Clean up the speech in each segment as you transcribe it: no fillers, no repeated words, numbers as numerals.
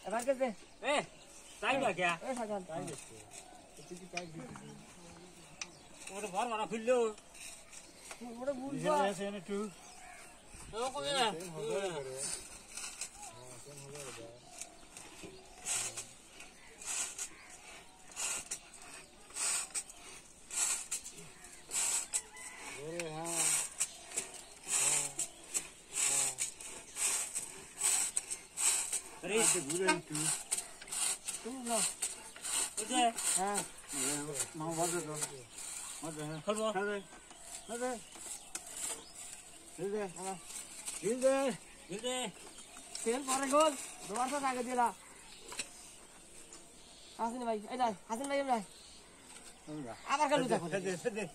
এবার কে দে এ তাই না কে এ সাজান তাই দেখছি তুই তাই দিছিস ওরে ঘর মারা ফিরলো ওরে বুঝবা দিছে আছে এনে টু ও কই না अरे इसे घूरे तू तुम लो ओके हां मां मत दो खड़ो खड़ो अरे दे हां दे तेल परे गोल दोबारा से आगे दिला हासिन भाई ए जाए हासिन भाई भाई আবার কালু দেখো दे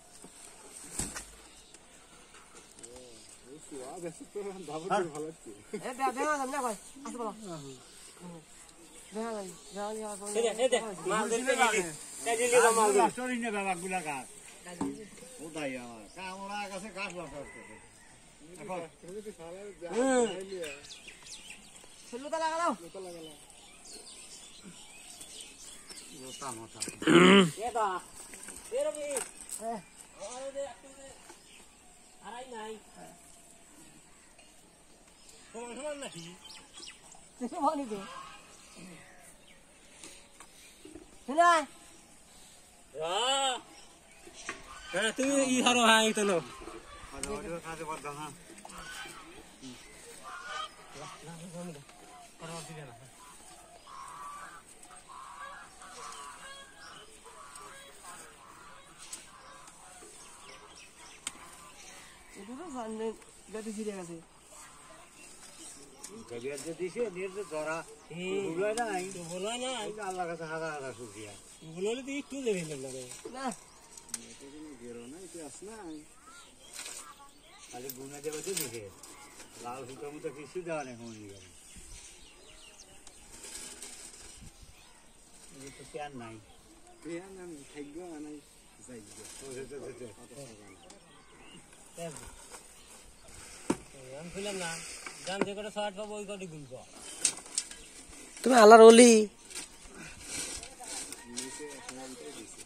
এ দেখা যাবে না কই আসো বলো দেখা যাবে दे माल दे दिली का माल स्टोरी ने बाबा गुलाका ওটাই আমার কামড়া কাছে কাজ লাগা এখন সেলুটা লাগাও গোটা মোটা এটা এরবি আরে দে একটু দে আরাই নাই সমান নাকি দেখো ভালো দে শুনা হ্যাঁ তুমি ই হারো হাই তো লো কাজে বড় হ্যাঁ এটা তো সামনে গাড়ি ছিড়ে গেছে গবিয়ার যে দিছে নির যে ধরা বলয় নাই তো বলয় না আল্লাহর কাছে হাজার হাজার শুকরিয়া বললে তো একটু দেবে না না এটা কোনো গেরো না এটা আস না খালি গুনা দেবে তো দিছে লাল হুকার মতো কিছু দেওয়া নেই কোন দিকে এই তো প্যান নাই প্যান আমি খাইগো নাই যাইগো আমি ফিলাম না জান যে কটা শর্ট পাবো ওই কটি গুলবো তুমি আলার ওলি নিচে একটা দিছে